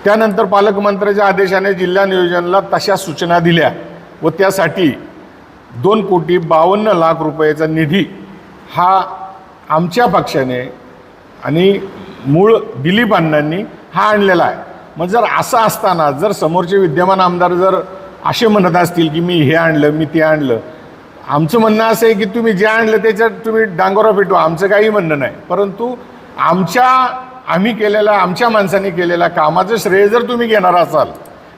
त्यानंतर पालकमंत्र्याच्या आदेशाने जिल्हा नियोजनाला तशा सूचना दिल्या व त्यासाठी 2,52,00,000 रुपयाचा निधी हा आमच्या पक्षाने आणि मूळ दिलीप अण्णांनी हा आणलेला आहे। मग जर असं असताना जर समोरचे विद्यमान आमदार जर असे म्हणत असतील की मी हे आणलं मी ते आणलं, आमचं म्हणणं असं आहे की तुम्ही जे आणलं त्याच्यात तुम्ही डांगोरा पेटवा, आमचं काही म्हणणं नाही। परंतु आम्ही केलेला आमच्या माणसांनी केलेल्या कामाचं श्रेय जर तुम्ही घेणार असाल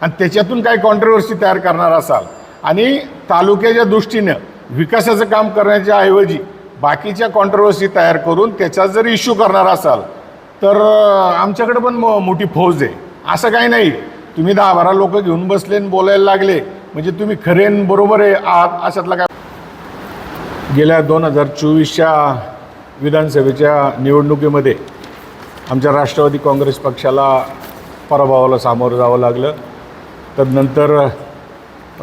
आणि त्याच्यातून काही कॉन्ट्रोवर्सी तयार करणार असाल आणि तालुक्याच्या दृष्टीनं विकासाचं काम करण्याच्या ऐवजी बाकीच्या कॉन्ट्रोवर्सी तयार करून त्याचा जर इश्यू करणार असाल तर आमच्याकडे पण मोठी फौज आहे। असं काही नाही तुम्ही 10-12 लोक घेऊन बसले आणि बोलायला लागले म्हणजे तुम्ही खरे बरोबर आहे आहात अशातला काय। गेल्या 2024च्या विधानसभेच्या निवडणुकीमध्ये आमच्या राष्ट्रवादी काँग्रेस पक्षाला पराभवाला सामोरं जावं लागलं। तदनंतर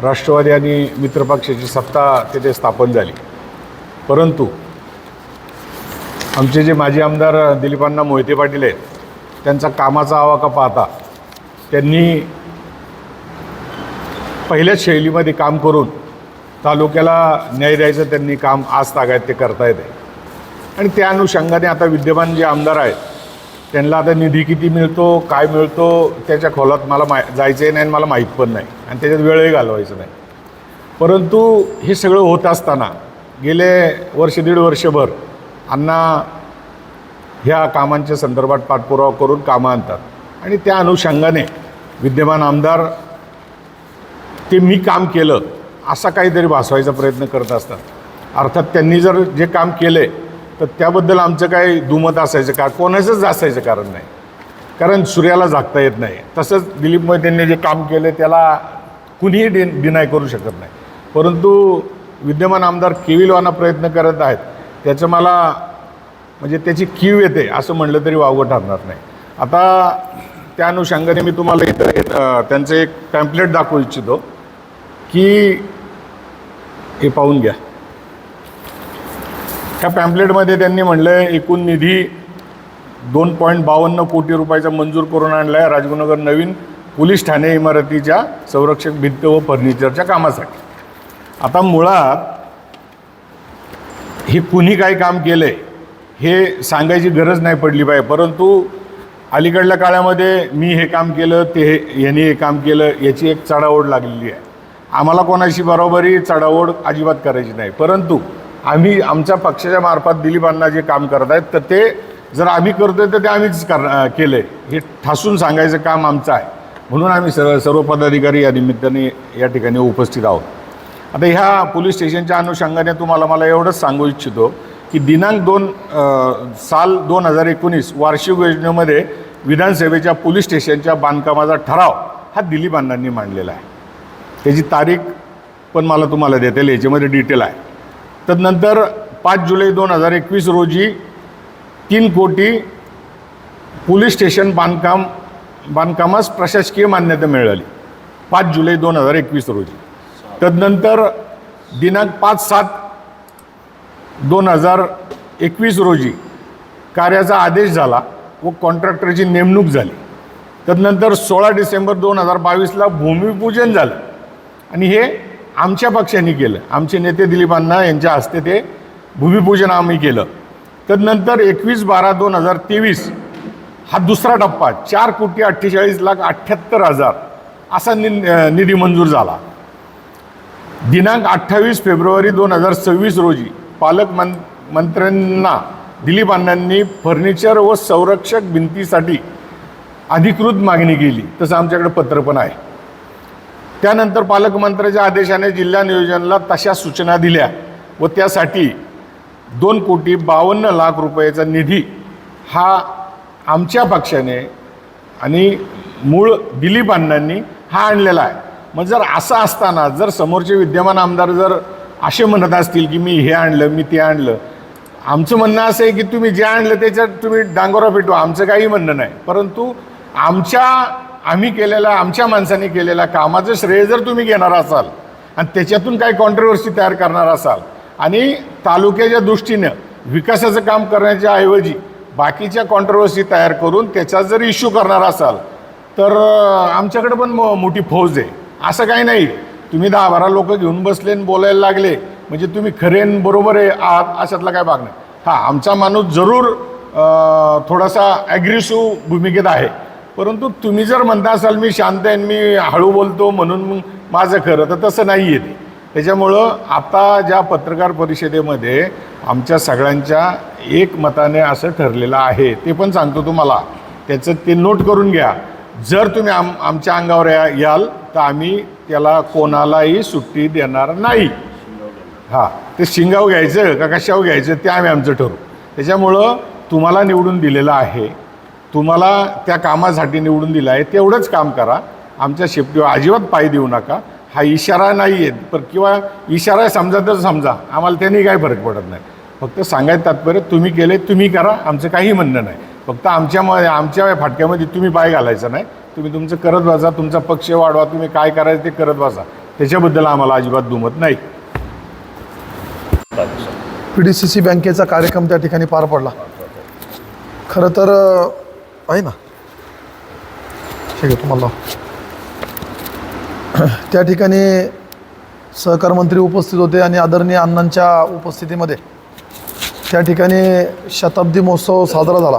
राष्ट्रवादी आणि मित्रपक्षाची सत्ता तिथे स्थापन झाली। परंतु आमचे जे माजी आमदार दिलीपांना मोहिते पाटील आहेत त्यांचा कामाचा आवाका पाहता त्यांनी पहिल्याच शैलीमध्ये काम करून तालुक्याला न्याय द्यायचं त्यांनी काम आज तागायत ते करता येते। आणि त्या अनुषंगाने आता विद्यमान जे आमदार आहेत त्यांना आता निधी किती मिळतो काय मिळतो त्याच्या खोलात मला जायचंही नाही आणि मला माहीत पण नाही आणि त्याच्यात वेळही घालवायचं नाही। परंतु हे सगळं होत असताना गेले वर्ष दीड वर्षभर अण्णा ह्या कामांच्या संदर्भात पाठपुरावा करून कामं आणतात आणि त्या अनुषंगाने विद्यमान आमदार ते मी काम केलं असा काहीतरी भासवायचा प्रयत्न करत असतात। अर्थात त्यांनी जर जे काम केले तर त्याबद्दल आमचं काही दुमत असायचं का कोणाचंच असायचं कारण नाही, कारण सूर्याला झाकता येत नाही। तसंच दिलीप मोहितेंनी जे काम केले त्याला कुणीही डिनाय करू शकत नाही। परंतु विद्यमान आमदार केविलवाना प्रयत्न करत आहेत त्याचं मला म्हणजे त्याची कीव येते असं म्हणलं तरी वावगं ठरणार नाही। आता त्या अनुषंगाने मी तुम्हाला इथं त्यांचं एक पॅम्पलेट दाखवू इच्छितो की हे पाहून घ्या। ह्या पॅम्पलेटमध्ये त्यांनी म्हणलं आहे एकूण निधी 2.52 कोटी रुपयाचा मंजूर करून आणला आहे राजगुरुनगर नवीन पोलीस ठाणे इमारतीच्या संरक्षक भिंत व फर्निचरच्या कामासाठी। आता मुळात हे कुणी काय काम केलं आहे हे सांगायची गरज नाही पडली पाहिजे। परंतु अलीकडल्या काळामध्ये मी हे काम केलं ते यांनी हे काम केलं याची एक चढाओढ लागलेली आहे। आम्हाला कोणाशी बरोबरी चढाओढ अजिबात करायची नाही। परंतु आम्ही आमच्या पक्षाच्या मार्फत दिलीपांना जे काम करत आहेत तर ते जर आम्ही करतोय तर ते आम्हीच केलं आहे हे ठासून सांगायचं काम आमचं आहे। म्हणून आम्ही सर्व पदाधिकारी या निमित्ताने या ठिकाणी उपस्थित आहोत। आता ह्या पोलीस स्टेशनच्या अनुषंगाने मला एवढंच सांगू इच्छितो की दिनांक 2019 वार्षिक योजनेमध्ये विधानसभेच्या पोलीस स्टेशनच्या बांधकामाचा ठराव हा दिलीप अण्णांनी मांडलेला आहे। त्याची तारीख पण मला तुम्हाला देता येईल, याच्यामध्ये डिटेल आहे। तदनंतर 5 जुलै 2021 रोजी 3 कोटी पोलीस स्टेशन बांधकामास प्रशासकीय मान्यता मिळाली 5 जुलै 2021 रोजी। तदनंतर दिनांक 5/7/2021 रोजी कार्याचा आदेश झाला व कॉन्ट्रॅक्टरची नेमणूक झाली। तदनंतर 16 डिसेंबर 2022ला भूमिपूजन झालं आणि हे आमच्या पक्षाने केलं। आमचे नेते दिलीप अण्णा यांच्या हस्ते ते भूमिपूजन आम्ही केलं। तदनंतर 21/12/2023 हा दुसरा टप्पा 4,48,78,000 असा निधी मंजूर झाला। दिनांक 28 फेब्रुवारी 2026 रोजी पालकमंत्र्यांना दिलीप अण्णांनी फर्निचर व संरक्षक भिंतीसाठी अधिकृत मागणी केली, तसं आमच्याकडे पत्र पण आहे। त्यानंतर पालकमंत्र्याच्या आदेशाने जिल्हा नियोजनाला तशा सूचना दिल्या व त्यासाठी 2,52,00,000 रुपयाचा निधी हा आमच्या पक्षाने आणि मूळ दिलीप अण्णांनी हा आणलेला आहे। मग जर असं असताना जर समोरचे विद्यमान आमदार जर असे म्हणत असतील की मी हे आणलं मी ते आणलं, आमचं म्हणणं असं आहे की तुम्ही जे आणलं त्याच्यात तुम्ही डांगोरा पेटवा, आमचं काही म्हणणं नाही। परंतु आम्ही केलेल्या आमच्या माणसांनी केलेल्या कामाचं श्रेय जर तुम्ही घेणार असाल आणि त्याच्यातून काही कॉन्ट्रोवर्सी तयार करणार असाल आणि तालुक्याच्या दृष्टीनं विकासाचं काम करण्याच्या ऐवजी बाकीच्या कॉन्ट्रोवर्सी तयार करून त्याचा जर इश्यू करणार असाल तर आमच्याकडे पण मोठी फौज आहे. असं काही नाही तुम्ही 10-12 लोक घेऊन बसले आणि बोलायला लागले म्हणजे तुम्ही खरे आणि बरोबर आहे आहात अशातला काय भाग नाही. हां, आमचा माणूस जरूर थोडासा ॲग्रेसिव्ह भूमिकेत आहे, परंतु तुम्ही जर म्हणता असाल मी शांत आहे मी हळू बोलतो म्हणून मग माझं खरं, तर तसं नाही आहे ते. त्याच्यामुळं आता ज्या पत्रकार परिषदेमध्ये आमच्या सगळ्यांच्या एकमताने असं ठरलेलं आहे, ते पण सांगतो तुम्हाला, त्याचं ते नोट करून घ्या. जर तुम्ही आमच्या अंगावर याल तर आम्ही त्याला कोणालाही सुट्टी देणार नाही. हां, ते शिंगाव घ्यायचं का कशावर घ्यायचं ते आम्ही आमचं ठरवू. त्याच्यामुळं तुम्हाला निवडून दिलेलं आहे, तुम्हाला त्या कामासाठी निवडून दिलं आहे, तेवढंच काम करा. आमच्या शेपटीवर अजिबात पाय देऊ नका. हा इशारा नाही आहे, पण किंवा इशारा समजा तर समजा, आम्हाला त्यांनी काही फरक पडत नाही. फक्त सांगायचं तात्पर्य तुम्ही केले तुम्ही करा, आमचं काही म्हणणं नाही. फक्त आमच्या फाटक्यामध्ये तुम्ही पाय घालायचं नाही. तुम्ही तुमचं करत बसा, तुमचा पक्ष वाढवा, तुम्ही काय करायचं ते करत बसा, त्याच्याबद्दल आम्हाला अजिबात दुमत नाही. PDCC बँकेचा कार्यक्रम त्या ठिकाणी पार पडला. खरं तर आहे ना, ठीक आहे तुम्हाला त्या ठिकाणी सहकार मंत्री उपस्थित होते आणि आदरणीय अण्णांच्या उपस्थितीमध्ये त्या ठिकाणी शताब्दी महोत्सव साजरा झाला.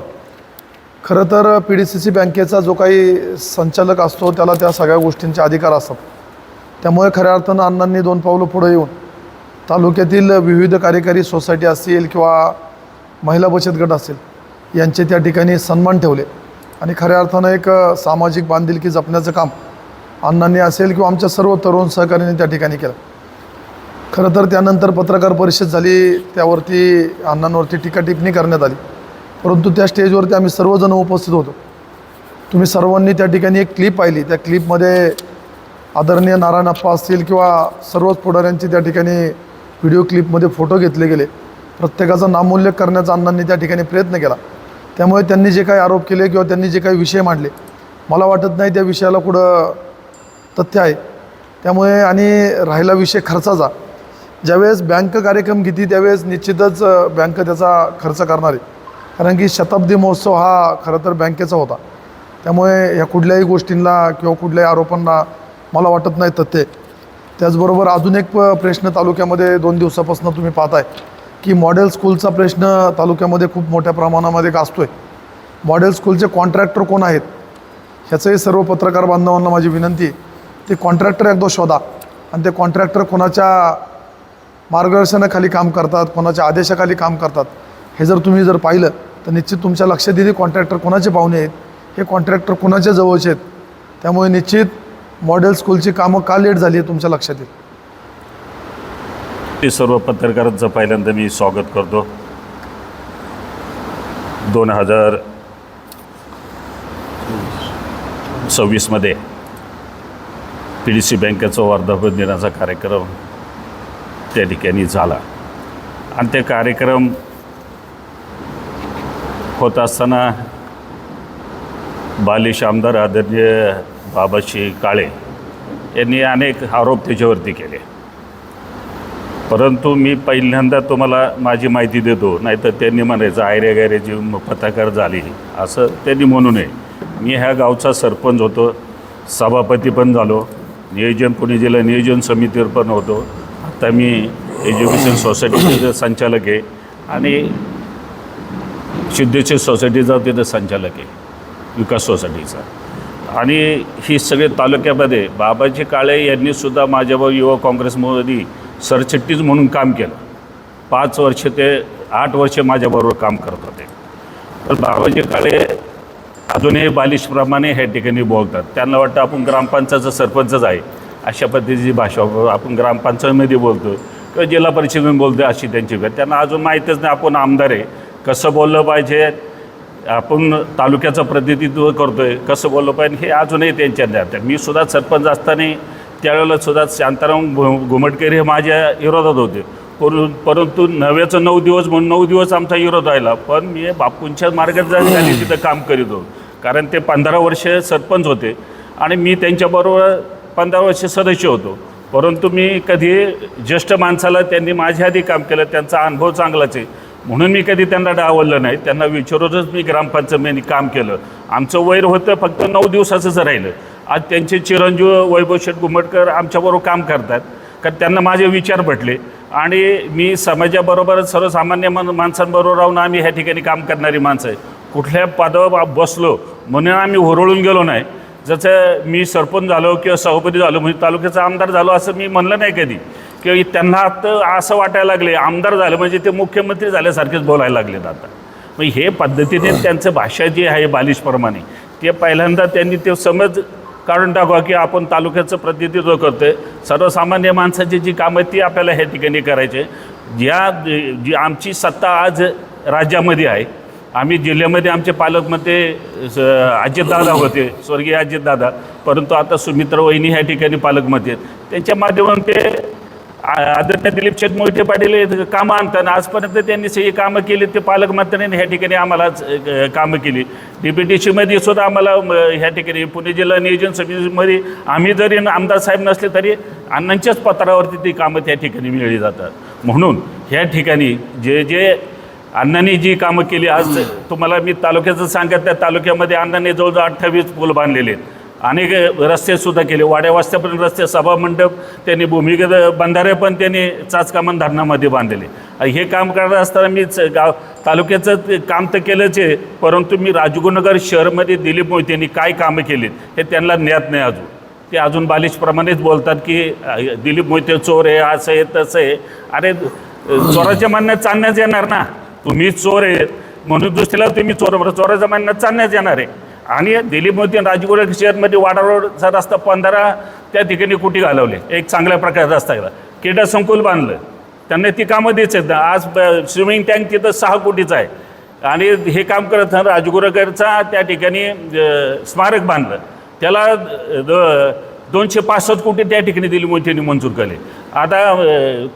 खरं तर PDCC बँकेचा जो काही संचालक असतो त्याला त्या सगळ्या गोष्टींचे अधिकार असतात. त्यामुळे खऱ्या अर्थानं अण्णांनी 2 पावलं पुढे येऊन तालुक्यातील विविध कार्यकारी सोसायटी असतील किंवा महिला बचत गट असेल यांचे त्या ठिकाणी सन्मान ठेवले आणि खऱ्या अर्थानं एक सामाजिक बांधिलकी जपण्याचं काम अण्णांनी असेल किंवा आमच्या सर्व तरुण सहकाऱ्यांनी त्या ठिकाणी केलं. खरं तर त्यानंतर पत्रकार परिषद झाली, त्यावरती अण्णांवरती टीका टिप्पणी करण्यात आली, परंतु त्या स्टेजवरती आम्ही सर्वजण उपस्थित होतो. तुम्ही सर्वांनी त्या ठिकाणी एक क्लिप पाहिली. त्या क्लिपमध्ये आदरणीय नारायण अप्पा असतील किंवा सर्वच पुढाऱ्यांची त्या ठिकाणी व्हिडिओ क्लिपमध्ये फोटो घेतले गेले. प्रत्येकाचा नामोल्लेख करण्याचा अण्णांनी त्या ठिकाणी प्रयत्न केला. त्यामुळे त्यांनी जे काही आरोप केले किंवा त्यांनी जे काही विषय मांडले, मला वाटत नाही त्या विषयाला कुठं तथ्य आहे. त्यामुळे आणि राहिला विषय खर्चाचा, ज्यावेळेस बँक कार्यक्रम घेते त्यावेळेस निश्चितच बँक त्याचा खर्च करणार आहे, कारण की शताब्दी महोत्सव हा खरं तर बँकेचा होता. त्यामुळे ह्या कुठल्याही गोष्टींना किंवा कुठल्याही आरोपांना मला वाटत नाही तथ्य. त्याचबरोबर अजून एक प्रश्न तालुक्यामध्ये 2 दिवसापासून तुम्ही पाहताय की मॉडेल स्कूलचा प्रश्न तालुक्यामध्ये खूप मोठ्या प्रमाणामध्ये गाजतो आहे. मॉडेल स्कूलचे कॉन्ट्रॅक्टर कोण आहेत ह्याचंही सर्व पत्रकार बांधवांना माझी विनंती आहे, ते कॉन्ट्रॅक्टर एकदा शोधा आणि ते कॉन्ट्रॅक्टर कोणाच्या मार्गदर्शनाखाली काम करतात, कोणाच्या आदेशाखाली काम करतात, हे जर तुम्ही पाहिलं तर निश्चित तुमच्या लक्षात येईल कॉन्ट्रॅक्टर कोणाचे पाहुणे आहेत, हे कॉन्ट्रॅक्टर कोणाच्या जवळचे आहेत. त्यामुळे निश्चित मॉडेल स्कूलची कामं का लेट झाली आहे तुमच्या लक्षात येईल. ते सर्व पत्रकारांचं पहिल्यांदा मी स्वागत करतो. 2026मध्ये PDCC बँकेचा वर्धापन दिनाचा कार्यक्रम त्या ठिकाणी झाला आणि ते कार्यक्रम होत असताना बालिश आमदार आदरणीय बाबाजी काळे यांनी अनेक आरोप त्याच्यावरती केले. परंतु मी पहिल्यांदा तुम्हाला माझी माहिती देतो, नाहीतर त्यांनी म्हणायचं आयरे गैरेची पत्रकार झाली असं त्यांनी म्हणू नये. मी ह्या गावचा सरपंच होतो, सभापती पण झालो, पुणे जिल्हा नियोजन समितीवर पण होतो. आता मी एज्युकेशन सोसायटीचे संचालक आहे आणि सिद्धेश्वर सोसायटीचा तिथं संचालक आहे, विकास सोसायटीचा. आणि ही सगळे तालुक्यामध्ये बाबाजी काळे यांनीसुद्धा माझ्याबरोबर युवा काँग्रेसमध्ये सरचिटणीस म्हणून काम केलं. 5 वर्ष ते 8 वर्ष माझ्याबरोबर काम करत होते. तर बाबाजी काळे अजूनही बालिशप्रमाणे ह्या ठिकाणी बोलतात. त्यांना वाटतं आपण ग्रामपंचायतचा सरपंचच आहे, अशा पद्धतीची भाषा आपण ग्रामपंचायतीमध्ये बोलतो किंवा जिल्हा परिषदेमध्ये बोलतो अशी त्यांची वेळ. त्यांना अजून माहीतच नाही आपण आमदार आहे, कसं बोललं पाहिजे, आपण तालुक्याचं प्रतिनिधित्व करतो आहे, कसं बोललं पाहिजे हे अजूनही त्यांच्या ज्ञात. मी सुद्धा सरपंच असताना त्यावेळेला सुद्धा शांताराम घुमटकर हे माझ्या विरोधात होते, परंतु 9 दिवस म्हणून 9 दिवस आमचा विरोध राहिला. पण मी बापूंच्या मार्गदर्शनाखाली तिथं काम करीत होतो, कारण ते 15 वर्ष सरपंच होते आणि मी त्यांच्याबरोबर 15 वर्ष सदस्य होतो. परंतु मी कधी ज्येष्ठ माणसाला त्यांनी माझ्या आधी काम केलं, त्यांचा अनुभव चांगलाच आहे म्हणून मी कधी त्यांना डावललं नाही. त्यांना विचारूनच मी ग्रामपंचायतीमध्ये काम केलं आमचं वैर होतं फक्त 9 दिवसाचंच राहिलं. आज त्यांचे चिरंजीव वैभव शेठ गुम्मटकर आमच्याबरोबर काम करतात, कारण त्यांना माझे विचार पटले आणि मी समाजाबरोबर सर्वसामान्य माणसांबरोबर राहून आम्ही ह्या ठिकाणी काम करणारी माणसं आहे. कुठल्या पदावर बसलो म्हणून आम्ही हुरळून गेलो नाही. जसं मी सरपंच झालो किंवा सभापती झालो म्हणजे तालुक्याचा आमदार झालो असं मी म्हणलं नाही कधी, किंवा त्यांना आता असं वाटायला लागले आमदार झालं म्हणजे ते मुख्यमंत्री झाल्यासारखेच बोलायला लागलेत आता. मग हे पद्धतीने त्यांचं भाषा जी आहे बालिशप्रमाणे ते पहिल्यांदा त्यांनी ते समज काढून टाकवा की आपण तालुक्याचं प्रतिनिधित्व करतो आहे. सर्वसामान्य माणसाची जी कामं ती आपल्याला ह्या ठिकाणी करायचे. जी आमची सत्ता आज राज्यामध्ये आहे, आम्ही जिल्ह्यामध्ये आमचे पालकमंत्री अजितदादा होते, स्वर्गीय अजितदादा, परंतु आता सुमित्रा वहिनी ह्या ठिकाणी पालकमंत्री आहेत. त्यांच्या माध्यमातून ते आदरणीय दिलीप शेठ मोहिते पाटील कामं आणतात. आजपर्यंत त्यांनी सगळी कामं केली, ते पालकमंत्र्यांनी ह्या ठिकाणी आम्हाला कामं केली. DPTCमध्ये सुद्धा आम्हाला ह्या ठिकाणी पुणे जिल्हा नियोजन समितीमध्ये आम्ही जरी आमदार साहेब नसले तरी अण्णांच्याच पत्रावरती ती कामं त्या ठिकाणी मिळली जातात. म्हणून ह्या ठिकाणी जे अण्णांनी जी कामं केली, आज तुम्हाला मी तालुक्याचं सांगत, त्या तालुक्यामध्ये अण्णांनी जवळजवळ 28 पूल बांधलेले आहेत, अनेक रस्तेसुद्धा केले, वाड्या वस्त्यापर्यंत रस्ते, सभामंडप त्यांनी, भूमिगत बंधारे पण त्यांनी चाचकामन धरणामध्ये बांधलेले. हे काम करत असताना मी तालुक्याचं काम तर केलंच आहे, परंतु मी राजगुरुनगर शहरमध्ये दिलीप मोहितेंनी काय कामं केलीत हे त्यांना ज्ञात नाही अजून. ते अजून बालिशप्रमाणेच बोलतात की दिलीप मोहिते चोर आहे, असं आहे तसं आहे. अरे चोराच्या म्हणण्यात चालण्याच येणार ना, तुम्ही चोर आहेत म्हणून दुसऱ्याला तुम्ही चोराच्या म्हणण्यात चालण्याच येणार आहे. आणि दिलीप मोहिते राजगुरू शहरमध्ये वाडा रोडचा रस्ता 15 त्या ठिकाणी कोटी घालवले, एक चांगल्या प्रकारचा रस्ता केला, क्रीडा संकुल बांधलं, त्यांना ती कामं द्यायचं आहेत. आज स्विमिंग टँक तिथं 6 कोटीचा आहे आणि हे काम करत राजगुरुनगरचा त्या ठिकाणी स्मारक बांधलं, त्याला 265 कोटी त्या ठिकाणी दिलीप मोहितेंनी मंजूर केले. आता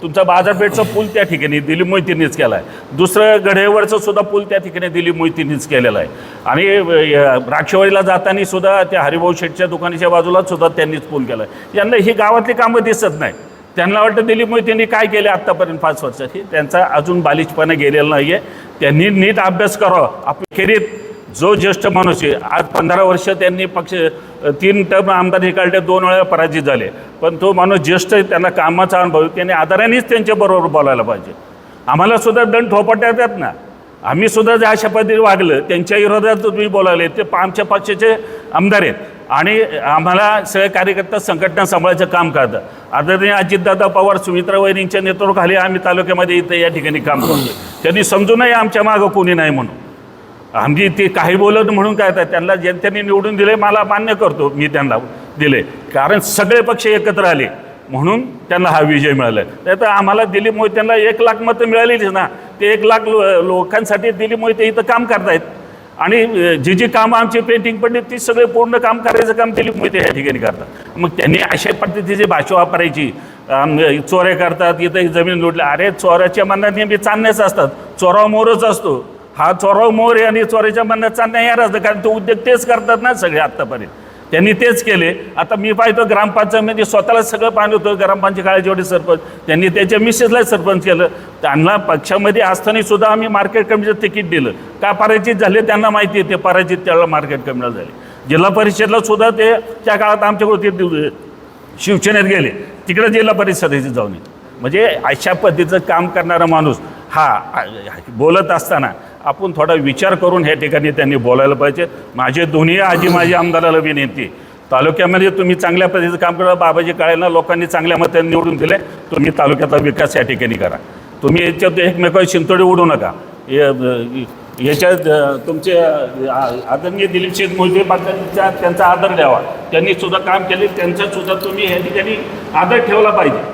तुमचा बाजारपेठचा पूल त्या ठिकाणी दिलीप मोहितेंनीच केला आहे. दुसरं गढेवरचं सुद्धा पूल त्या ठिकाणी दिलीप मोहितेंनीच केलेला आहे. आणि राक्षवाडीला जाताना सुद्धा त्या हरिभाऊ शेठच्या दुकानाच्या बाजूला सुद्धा त्यांनीच पूल केला आहे. यांना ही गावातली कामं दिसत नाही. त्यांना वाटतं दिलीप मोहितेंनी काय केले आत्तापर्यंत 5 वर्षात, हे त्यांचा अजून बालिशपणा गेलेला नाही आहे. त्यांनी नीट अभ्यास करावा. आपल्या खेरीत जो ज्येष्ठ माणूस आहे, आज 15 वर्ष त्यांनी 3 टर्म आमदार हे काढले, 2 वेळा पराजित झाले, पण तो माणूस ज्येष्ठ आहे, त्यांना कामाचा अनुभव, त्यांनी आदरानेच त्यांच्याबरोबर बोलायला पाहिजे. आम्हाला सुद्धा दंड थोपटता येतात ना, आम्ही सुद्धा ज्या अशा पद्धतीने वागलं त्यांच्या विरोधात तुम्ही बोलावले, ते आमच्या पक्षाचे आमदार आहेत आणि आम्हाला सगळे कार्यकर्ता संघटना सांभाळायचं काम करतात. आदरणीय अजितदादा पवार, सुमित्रा वहिनींच्या नेतृत्वाखाली आम्ही तालुक्यामध्ये इथं या ठिकाणी काम करतो. त्यांनी समजू नये आमच्या मागं कोणी नाही म्हणून. आम्ही ते काही बोलत म्हणून काय, त्यांना जनतेने निवडून दिले, मला मान्य करतो, मी त्यांना दिले, कारण सगळे पक्ष एकत्र आले म्हणून त्यांना हा विजय मिळाला. तर आम्हाला दिलीप मोहितेंना 1 लाख मतं मिळालेलीच ना, ते 1 लाख लोकांसाठी दिलीप मोहिते इथं काम करतायत आणि जी कामं आमची पेंटिंग पडली ती सगळे पूर्ण काम करायचं काम दिलीप मोहिते ह्या ठिकाणी करतात. मग त्यांनी अशा पद्धतीची भाषा वापरायची, चोऱ्या करतात, इथं जमीन लुटल्या. अरे चोऱ्याच्या मनात नेहमी चांदण्याच असतात, चोराव मोरच असतो. हा चोराव मोर आणि चोऱ्याच्या मनात चांदण्या यार असतं, कारण तो उद्योग तेच करतात ना सगळे आत्तापर्यंत, त्यांनी तेच केले. आता मी पाहतो ग्रामपंचायतमध्ये स्वतःला सगळं पाणी होतं, ग्रामपंचायत काळजीवाडी सरपंच, त्यांनी त्याच्या मिसेसला सरपंच केलं. त्यांना पक्षामध्ये असताना सुद्धा आम्ही मार्केट कमिटीचं तिकीट दिलं. का पराजित झाले त्यांना माहिती आहे, ते पराजित त्याला मार्केट कमिटीला झाले. जिल्हा परिषदला सुद्धा ते त्या काळात आमच्याकडे शिवसेनेत गेले, तिकडे जिल्हा परिषदेचे जाऊन. म्हणजे अशा पद्धतीचं काम करणारा माणूस हा बोलत असताना आपण थोडा विचार करून ह्या ठिकाणी त्यांनी बोलायला पाहिजे. माझे दोन्ही माझ्या आमदाराला विनंती, तालुक्यामध्ये तुम्ही चांगल्या पद्धतीचं काम करा. बाबाजी काळेंना लोकांनी चांगल्या मतांनी निवडून दिले, तुम्ही तालुक्याचा विकास या ठिकाणी करा. तुम्ही याच्यात एकमेकांवर शिंतोडी उडू नका. याच्यात तुमचे आदरणीय दिलीप शेठ मोहिते पाटलांचा त्यांचा आदर द्यावा. त्यांनी सुद्धा काम केले, त्यांचा सुद्धा तुम्ही ह्या ठिकाणी आदर ठेवला पाहिजे.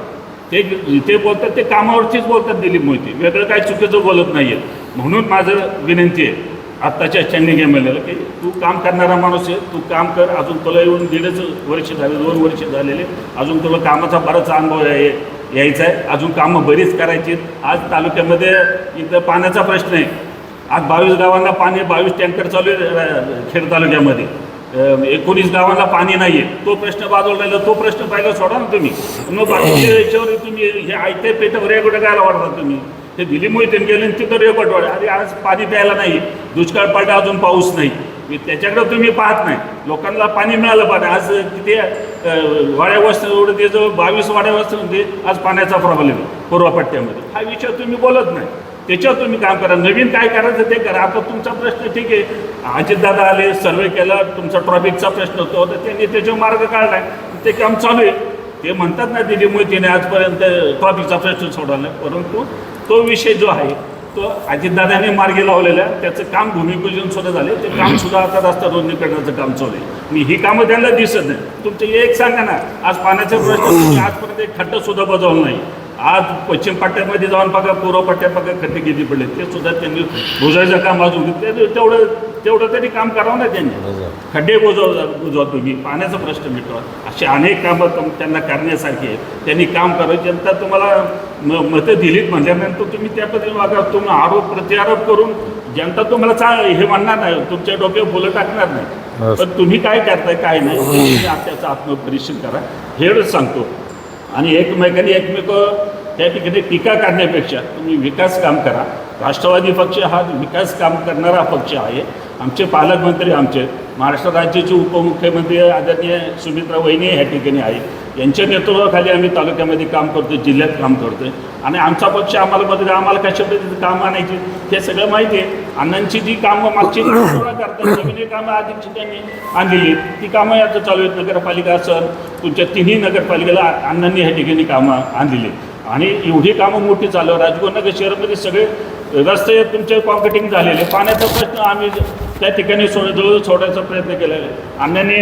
ते बोलतात ते कामावरतीच बोलतात दिलीप मोहिते, वेगळं काही चुकीचं बोलत नाही आहे. म्हणून माझं विनंती आहे आत्ताच्या स्टँडिंग एमएलएला की तू काम करणारा माणूस आहे, तू काम कर. अजून तुला येऊन 1.5 वर्ष झाले, 2 वर्ष झालेले, अजून तुला कामाचा बराच अनुभव यायचा आहे, अजून कामं बरीच करायची. आज तालुक्यामध्ये इथं पाण्याचा प्रश्न आहे. आज 22 गावांना पाणी, 22 टँकर चालू आहे खेड तालुक्यामध्ये. 19 गावांना पाणी नाही आहे. तो प्रश्न बाजूला राहिला, तो प्रश्न पहिला सोडा ना तुम्ही. मग बाकीच्या याच्यावर तुम्ही हे आयत्या पेटावर रेकॉर्ड करायला वाटतात तुम्ही. ते दिलीप मोहिते गेले तिथं रेकॉर्ड वाढ. अरे आज पाणी प्यायला नाही, दुष्काळ पडला, अजून पाऊस नाही. त्याच्याकडे तुम्ही पाहत नाही. लोकांना पाणी मिळालं पाहिजे. आज तिथे वाड्या वस्ती ते जो 22 वाड्या वस्तीमध्ये आज पाण्याचा प्रॉब्लेम आहे पूर्व पट्ट्यामध्ये. हा विषय तुम्ही बोलत नाही. त्याच्यावर तुम्ही काम करा. नवीन काय करायचं ते करा. आता तुमचा प्रश्न ठीक आहे, अजितदादा आले, सर्वे केला, तुमचा ट्रॉफिकचा प्रश्न होतो तर त्यांनी त्याच्यावर मार्ग काढला आहे, ते काम चालू आहे. ते म्हणतात ना दिल्ली मोदीने आजपर्यंत ट्रॉफिकचा प्रश्न सोडवला नाही, परंतु तो विषय जो आहे तो अजितदादाने मार्गी लावलेला आहे. त्याचं काम भूमिपूजन सुद्धा झाले. ते काम सुद्धा आता रस्ता रुंदी करण्याचं काम चालू आहे. मी ही कामं त्यांना दिसत नाही. तुमचं एक सांगा ना, आज पाण्याचा प्रश्न तुम्ही आजपर्यंत एक खड्डा सुद्धा बजावला नाही. आज पश्चिम पट्ट्यामध्ये जाऊन बघा, पूर्व पट्ट्यात बघा खड्डे किती पडले, ते सुद्धा त्यांनी बुजवायचं काम अजून तेवढं तरी काम करावं ना त्यांनी. खड्डे बुजवा तुम्ही, पाण्याचा प्रश्न मिटवा. असे अनेक कामं त्यांना करण्यासारखी आहेत. त्यांनी काम करावं. जनता तुम्हाला मतं दिलीत म्हणल्यानंतर तुम्ही त्या पद्धतीने वागा. तुम्ही आरोप प्रत्यारोप करून जनता तुम्हाला हे म्हणणार नाही, तुमच्या डोक्यावर फुलं टाकणार नाही. पण तुम्ही काय करताय काय नाही तुम्ही त्याचा आत्मपरीक्षण करा, हेच सांगतो. आणि एकमेकांनी त्या ठिकाणी टीका करण्यापेक्षा तुम्ही विकास काम करा. राष्ट्रवादी पक्ष हा विकास काम करणारा पक्ष आहे. आमचे पालकमंत्री, आमचे महाराष्ट्र राज्याचे उपमुख्यमंत्री आदरणीय सुमित्रा वहिनी ह्या ठिकाणी आहे. यांच्या नेतृत्वाखाली आम्ही तालुक्यामध्ये काम करतो, जिल्ह्यात काम करतो आहे. आणि आमचा पक्ष आम्हाला कशा पद्धतीचं काम आणायची हे सगळं माहिती आहे. अण्णांची जी कामं मागची करतात, नवीन कामं आधीची त्यांनी आणलेली ती कामं आता चालू आहेत. नगरपालिका असेल, तुमच्या तिन्ही नगरपालिकेला अण्णांनी ह्या ठिकाणी कामं आणलेली. आणि एवढी कामं मोठी चालू आहे. राजगुरुनगर शहरामध्ये सगळे रस्ते तुमचे कॉन्क्रिटिंग झालेले. पाण्याचा प्रश्न आम्ही त्या ठिकाणी जवळ सोडायचा प्रयत्न केलेला आहे. अण्णांनी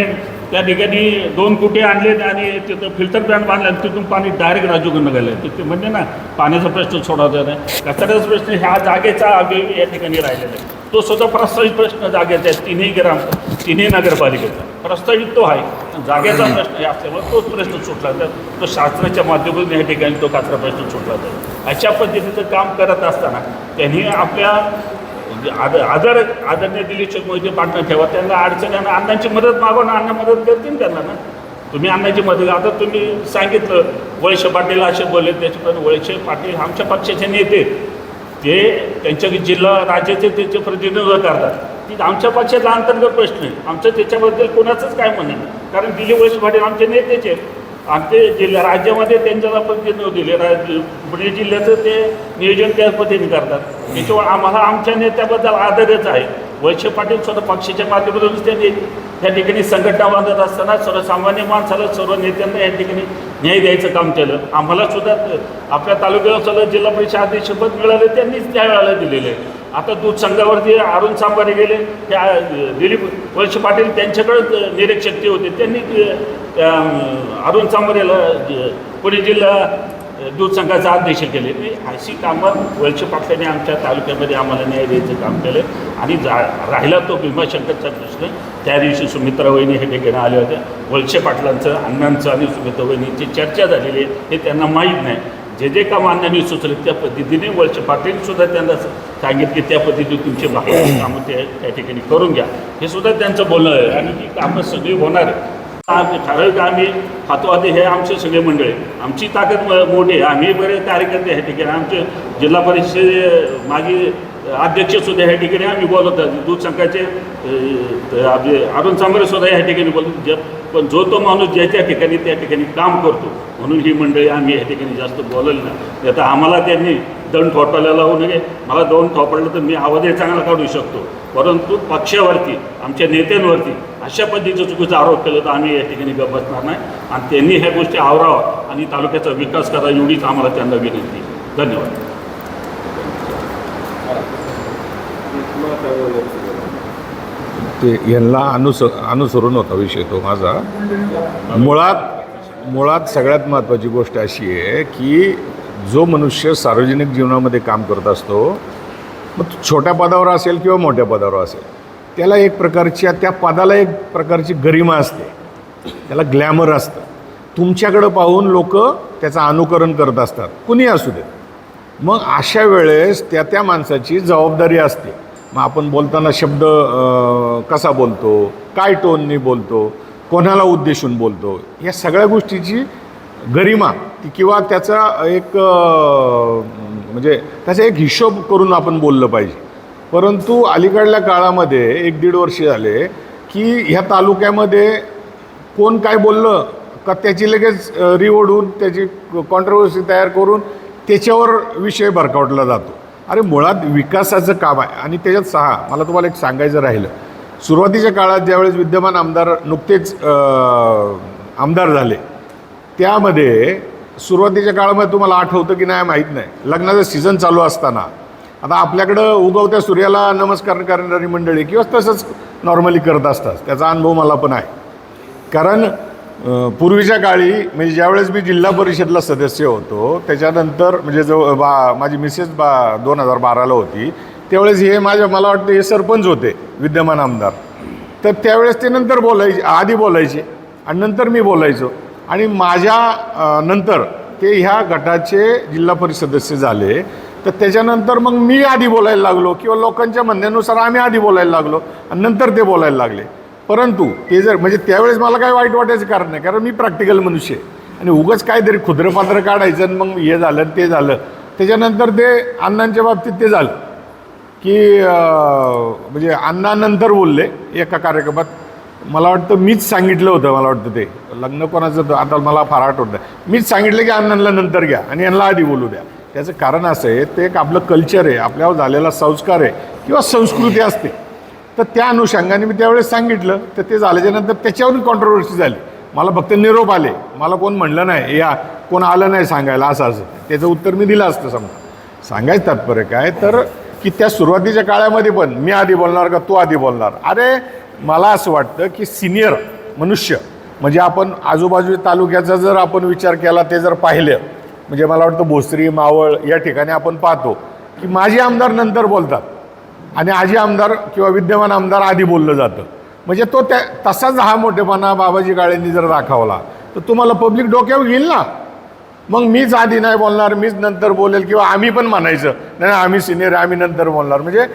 त्या ठिकाणी 2 कुटे आणले आणि तिथं फिल्टर प्लॅन्ट बांधला. तिथून पाणी डायरेक्ट राजगुरुनगरला आहे. तिथे म्हणजे ना पाण्याचा प्रश्न सोडवता नाही. कचऱ्याचा प्रश्न ह्या जागेचा अवयवी या ठिकाणी राहिलेला आहे. तो सुद्धा प्रस्तावित प्रश्न जागेचा आहे. तिन्ही नगरपालिकेचा प्रस्तावित तो आहे. जागेचा प्रश्न असल्यामुळे तोच प्रश्न सुटला तर तो शासनाच्या माध्यमातून या ठिकाणी तो कचरा प्रश्न सुटला तर अशा पद्धतीचं काम करत असताना त्यांनी आपल्या आदरणीय दिलीप मोहिते पाटणं ठेवा. त्यांना अडचणी अण्णांची मदत मागवा ना, अण्णा मदत करतील त्यांना ना. तुम्ही अण्णांची मदत. आता तुम्ही सांगितलं वळसे पाटील असे बोलले, त्याच्यापर्यंत वळसे पाटील आमच्या पक्षाचे नेते, ते त्यांच्या जिल्हा राज्याचे त्याचे प्रतिनिधित्व करतात. ती आमच्या पक्षाचा अंतर्गत प्रश्न आहे. आमचं त्याच्याबद्दल कोणाचंच काय म्हणणं नाही. कारण दिलीप वळसे पाटील आमचे नेतेचे आमचे जिल्हा राज्यामध्ये त्यांच्याला प्रतिनिधित्व दिले. पुणे जिल्ह्याचं ते नियोजन त्या पद्धतीने करतात. त्याच्यामुळे आम्हाला आमच्या नेत्याबद्दल आदरच आहे. वळसे पाटील स्वतः पक्षाच्या माध्यमातूनच त्यांनी त्या ठिकाणी संघटना बांधत असताना सर्वसामान्य माणसाला, सर्व नेत्यांना या ठिकाणी न्याय द्यायचं काम केलं. आम्हाला सुद्धा आपल्या तालुक्यावर सुद्धा जिल्हा परिषद अध्यक्षपद मिळाले, त्यांनीच त्यावेळेला दिलेलं आहे. आता दूध संघावरती अरुण सांबारे गेले, त्या दिलीप वळसे पाटील त्यांच्याकडे निरीक्षक होते, त्यांनी अरुण सांबारेला पुणे जिल्हा दूध संघाचा अध्यक्ष केले. अशी कामं वळसे पाटलांनी आमच्या तालुक्यामध्ये आम्हाला न्याय द्यायचं काम केलं. आणि राहिला तो भीमाशंकरचा प्रश्न, त्या दिवशी सुमित्रा वहिनी हे ठिकाणी आल्या होत्या. वळसे पाटलांचं, अण्णांचं आणि सुमित्रा वहिनीची चर्चा झालेली आहे हे त्यांना माहीत नाही. जे जे काम अण्णांनी सुचले त्या पद्धतीने वळसे पाटीलसुद्धा त्यांना सांगितलं की त्या पद्धतीने तुमचे बाकीची कामं त्या ठिकाणी करून घ्या, हे सुद्धा त्यांचं बोलणं आहे. आणि ती कामं सगळी होणार आहे. ठराविक आम्ही हातवादी हे आमचे सगळे मंडळी, आमची ताकद मोठी आहे. आम्ही बरेच कार्यकर्ते ह्या ठिकाणी, आमचे जिल्हा परिषद माजी अध्यक्षसुद्धा ह्या ठिकाणी आम्ही बोलवतो. दूध संघाचे अरुण सांबारे सुद्धा ह्या ठिकाणी बोलतो. पण जो तो माणूस ज्याच्या ठिकाणी त्या ठिकाणी काम करतो, म्हणून ही मंडळी आम्ही ह्या ठिकाणी जास्त बोललं नाही. आता आम्हाला त्यांनी दंड थोपायला लावू नये. मला दोन थोपडलं तर मी आवाजही चांगला काढू शकतो, परंतु पक्षावरती, आमच्या नेत्यांवरती अशा पद्धतीचा चुकीचा आरोप केला तर आम्ही या ठिकाणी गप्प बसणार नाही. आणि त्यांनी ह्या गोष्टी आवरावा आणि तालुक्याचा विकास करा, एवढीच आम्हाला त्यांना विनंती. धन्यवाद. ते यांना अनुसरून होता विषय तो माझा. मुळात सगळ्यात महत्त्वाची गोष्ट अशी आहे की जो मनुष्य सार्वजनिक जीवनामध्ये काम करत असतो, मग छोट्या पदावर असेल किंवा मोठ्या पदावर असेल, त्याला एक प्रकारची, त्या पदाला एक प्रकारची गरिमा असते, त्याला ग्लॅमर असतं. तुमच्याकडं पाहून लोक त्याचं अनुकरण करत असतात, कुणी असू दे. मग अशा वेळेस त्या माणसाची जबाबदारी असते. मग आपण बोलताना शब्द कसा बोलतो, काय टोननी बोलतो, कोणाला उद्देशून बोलतो, या सगळ्या गोष्टीची गरिमा ती किंवा त्याचा एक म्हणजे त्याचा एक हिशोब करून आपण बोललं पाहिजे. परंतु अलीकडल्या काळामध्ये 1-1.5 वर्ष झाले की ह्या तालुक्यामध्ये कोण काय बोललं का त्याची लगेच रिओढून त्याची कॉन्ट्रोवर्सी तयार करून त्याच्यावर विषय भरकावटला जातो. अरे मुळात विकासाचं काम आहे आणि त्याच्यात मला तुम्हाला एक सांगायचं राहिलं. सुरुवातीच्या काळात ज्यावेळेस विद्यमान आमदार नुकतेच आमदार झाले त्यामध्ये सुरुवातीच्या काळामध्ये तुम्हाला आठवतं की नाही माहीत नाही, लग्नाचं सीझन चालू असताना आता आपल्याकडं उगवत्या सूर्याला नमस्कार करणारी मंडळी किंवा तसंच नॉर्मली करत असतात. त्याचा अनुभव मला पण आहे. कारण पूर्वीच्या काळी म्हणजे ज्यावेळेस मी जिल्हा परिषदला सदस्य होतो त्याच्यानंतर म्हणजे माझी मिसेस 2012ला होती त्यावेळेस हे मला वाटतं हे सरपंच होते विद्यमान आमदार. तर त्यावेळेस ते नंतर आधी बोलायचे आणि नंतर मी बोलायचो आणि माझ्या नंतर ते ह्या गटाचे जिल्हा परिषद सदस्य झाले. तर त्याच्यानंतर मग मी आधी बोलायला लागलो किंवा लोकांच्या म्हणण्यानुसार आम्ही आधी बोलायला लागलो आणि नंतर ते बोलायला लागले. परंतु ते जर म्हणजे त्यावेळेस मला काही वाईट वाटायचं कारण नाही, कारण मी प्रॅक्टिकल मनुष्य आहे आणि उगाच काहीतरी खुद्रपात्र काढायचं आणि मग हे झालं ते झालं. त्याच्यानंतर ते अण्णांच्या बाबतीत ते झालं की म्हणजे अण्णानंतर बोलले एका कार्यक्रमात. मला वाटतं मीच सांगितलं होतं, मला वाटतं ते लग्न कोणाचं आता मला फार आठवतं, मीच सांगितलं की अण्णांना नंतर घ्या आणि यांना आधी बोलू द्या. त्याचं कारण असं आहे ते एक आपलं कल्चर आहे, आपल्यावर झालेला संस्कार आहे किंवा संस्कृती असते. तर त्या अनुषंगाने मी त्यावेळेस सांगितलं. तर ते झाल्याच्यानंतर त्याच्यावरून कॉन्ट्रोवर्सी झाली. मला फक्त निरोप आले, मला कोण म्हणलं नाही या कोण आलं नाही सांगायला असं त्याचं उत्तर मी दिलं असतं. समजा सांगायचं तात्पर्य काय तर की त्या सुरुवातीच्या काळामध्ये पण मी आधी बोलणार का तू आधी बोलणार. अरे मला असं वाटतं की सिनियर मनुष्य म्हणजे आपण आजूबाजूच्या तालुक्याचा जर आपण विचार केला ते जर पाहिलं म्हणजे मला वाटतं भोसरी मावळ या ठिकाणी आपण पाहतो की माजी आमदार नंतर बोलतात आणि आजी आमदार किंवा विद्यमान आमदार आधी बोललं जातं. म्हणजे तो तसाच हा मोठेपणा बाबाजी काळेंनी जर दाखवला तर तुम्हाला पब्लिक डोक्यावर घेईल ना. मग मीच आधी नाही बोलणार, मीच नंतर बोलेल किंवा आम्ही पण म्हणायचं नाही आम्ही सिनियर आम्ही नंतर बोलणार. म्हणजे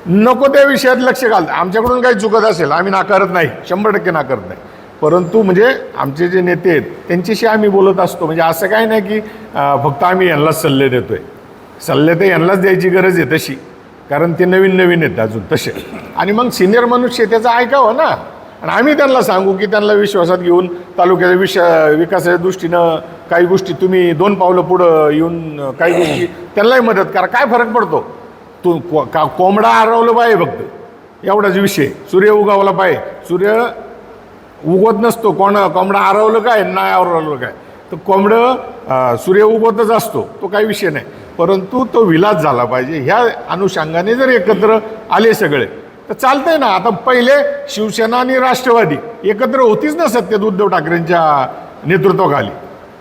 नको त्या विषयात लक्ष घालतं. आमच्याकडून काही चुकत असेल आम्ही नाकारत नाही, 100% नाकारत नाही. परंतु म्हणजे आमचे जे नेते आहेत त्यांच्याशी आम्ही बोलत असतो. म्हणजे असं काही नाही की फक्त आम्ही यांनाच सल्ले देतो आहे. सल्ले तर यांनाच द्यायची गरज आहे तशी, कारण ते नवीन आहेत अजून तसे. आणि मग सिनियर मनुष्य त्याचं ऐकावं ना. आणि आम्ही त्यांना सांगू की त्यांना विश्वासात घेऊन तालुक्याच्या विकासाच्या दृष्टीनं काही गोष्टी तुम्ही 2 पावलं पुढं येऊन काही गोष्टी त्यांनाही मदत करा. काय फरक पडतो. तू कोंबडा हरवलं पाहिजे फक्त एवढाच विषय. सूर्य उगवला पाहिजे, सूर्य उगवत नसतो. कोंबडा हरवलं काय नाही हरवलं काय तर कोंबडं सूर्य उगवतच असतो, तो काही विषय नाही. परंतु तो विलास झाला पाहिजे. ह्या अनुषंगाने जर एकत्र आले सगळे तर चालतंय ना. आता पहिले शिवसेना आणि राष्ट्रवादी एकत्र होतीच ना सत्तेत उद्धव ठाकरेंच्या नेतृत्वाखाली.